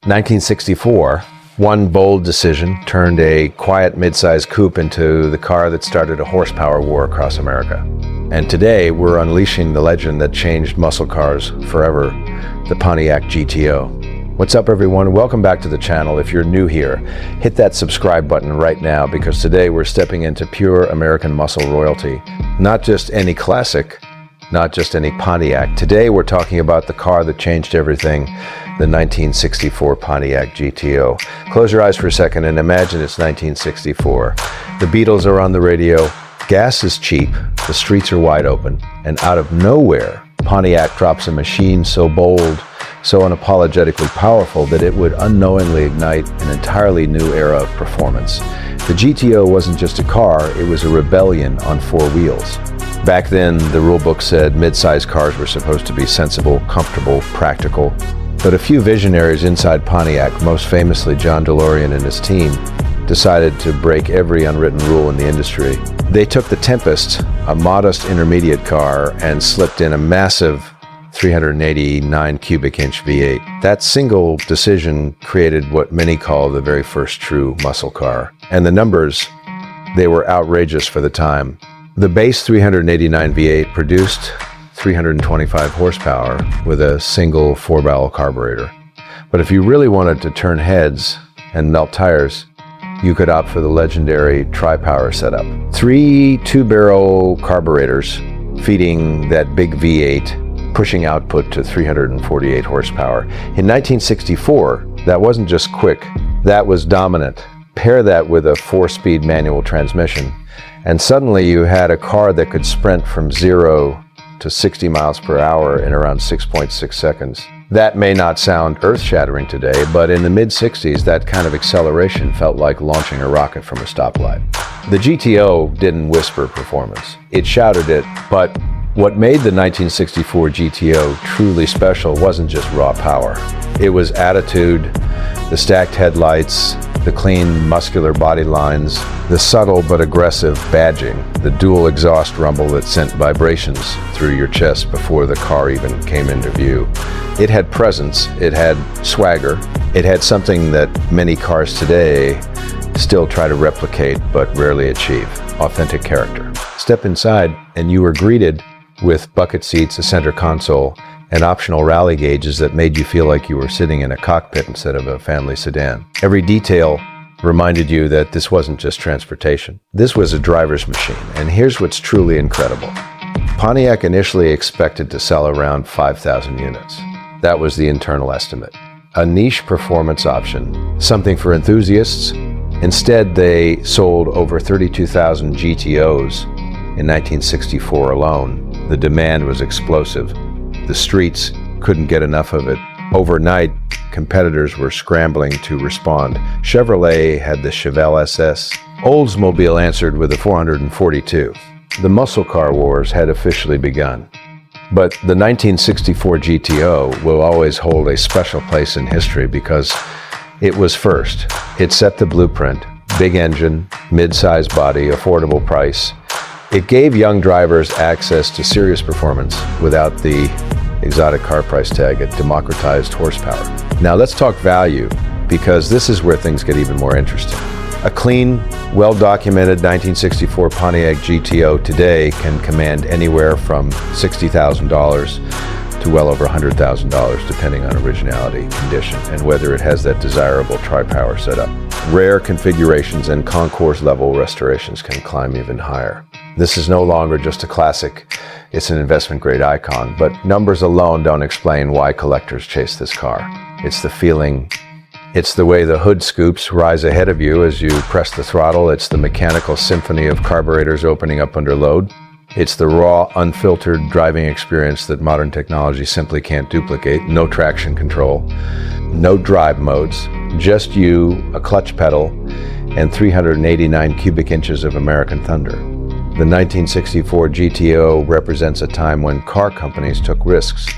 1964, one bold decision turned a quiet mid-size coupe into the car that started a horsepower war across America. And today, we're unleashing the legend that changed muscle cars forever, the Pontiac GTO. What's up, everyone? Welcome back to the channel. If you're new here, hit that subscribe button right now, because today we're stepping into pure American muscle royalty. Not just any classic, not just any Pontiac. Today we're talking about the car that changed everything, the 1964 Pontiac GTO. Close your eyes for a second and imagine it's 1964. The Beatles are on the radio, gas is cheap, the streets are wide open, and out of nowhere, Pontiac drops a machine so bold, so unapologetically powerful that it would unknowingly ignite an entirely new era of performance. The GTO wasn't just a car, it was a rebellion on four wheels. Back then, the rulebook said mid-size cars were supposed to be sensible, comfortable, practical. But a few visionaries inside Pontiac, most famously John DeLorean and his team, decided to break every unwritten rule in the industry. They took the Tempest, a modest intermediate car, and slipped in a massive 389 cubic inch V8. That single decision created what many call the very first true muscle car. And the numbers, they were outrageous for the time. The base 389 V8 produced 325 horsepower with a single 4-barrel carburetor. But if you really wanted to turn heads and melt tires, you could opt for the legendary tri-power setup. Three 2-barrel carburetors feeding that big V8, pushing output to 348 horsepower. In 1964, that wasn't just quick, that was dominant. Pair that with a 4-speed manual transmission, and suddenly you had a car that could sprint from 0 to 60 miles per hour in around 6.6 seconds. That may not sound earth-shattering today, but in the mid-60s, that kind of acceleration felt like launching a rocket from a stoplight. The GTO didn't whisper performance. It shouted it, but what made the 1964 GTO truly special wasn't just raw power. It was attitude, the stacked headlights, the clean, muscular body lines, the subtle but aggressive badging, the dual exhaust rumble that sent vibrations through your chest before the car even came into view. It had presence, it had swagger, it had something that many cars today still try to replicate but rarely achieve: authentic character. Step inside and you were greeted with bucket seats, a center console, and optional rally gauges that made you feel like you were sitting in a cockpit instead of a family sedan. Every detail reminded you that this wasn't just transportation. This was a driver's machine, and here's what's truly incredible. Pontiac initially expected to sell around 5,000 units. That was the internal estimate. A niche performance option, something for enthusiasts. Instead, they sold over 32,000 GTOs in 1964 alone. The demand was explosive. The streets couldn't get enough of it. Overnight, competitors were scrambling to respond. Chevrolet had the Chevelle SS. Oldsmobile answered with a 442. The muscle car wars had officially begun. But the 1964 GTO will always hold a special place in history because it was first. It set the blueprint. Big engine, mid-size body, affordable price. It gave young drivers access to serious performance without the exotic car price tag. It democratized horsepower. Now let's talk value, because this is where things get even more interesting. A clean, well-documented 1964 Pontiac GTO today can command anywhere from $60,000 to well over $100,000, depending on originality, condition, and whether it has that desirable tri-power setup. Rare configurations and concourse-level restorations can climb even higher. This is no longer just a classic, it's an investment-grade icon, but numbers alone don't explain why collectors chase this car. It's the feeling, it's the way the hood scoops rise ahead of you as you press the throttle, it's the mechanical symphony of carburetors opening up under load, it's the raw, unfiltered driving experience that modern technology simply can't duplicate. No traction control, no drive modes, just you, a clutch pedal, and 389 cubic inches of American thunder. The 1964 GTO represents a time when car companies took risks,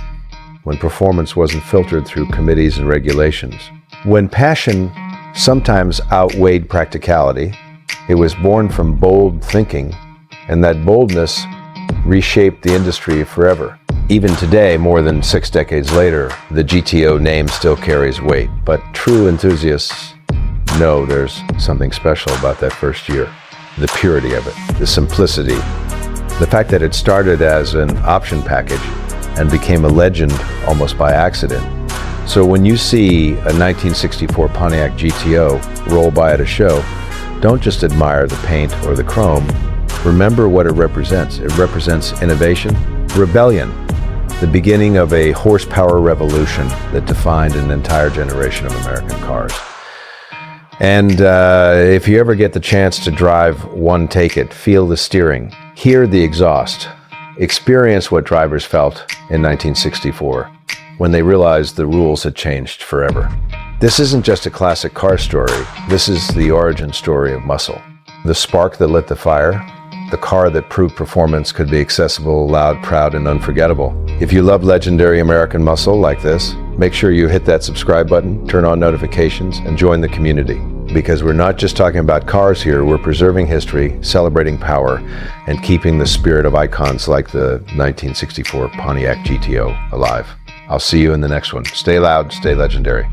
when performance wasn't filtered through committees and regulations, when passion sometimes outweighed practicality. It was born from bold thinking, and that boldness reshaped the industry forever. Even today, more than 6 decades later, the GTO name still carries weight, but true enthusiasts know there's something special about that first year. The purity of it, the simplicity, the fact that it started as an option package and became a legend almost by accident. So when you see a 1964 Pontiac GTO roll by at a show, don't just admire the paint or the chrome. Remember what it represents. It represents innovation, rebellion, the beginning of a horsepower revolution that defined an entire generation of American cars. And if you ever get the chance to drive one, take it, feel the steering, hear the exhaust, experience what drivers felt in 1964 when they realized the rules had changed forever. This isn't just a classic car story. This is the origin story of muscle. The spark that lit the fire, the car that proved performance could be accessible, loud, proud, and unforgettable. If you love legendary American muscle like this, make sure you hit that subscribe button, turn on notifications, and join the community. Because we're not just talking about cars here, we're preserving history, celebrating power, and keeping the spirit of icons like the 1964 Pontiac GTO alive. I'll see you in the next one. Stay loud, stay legendary.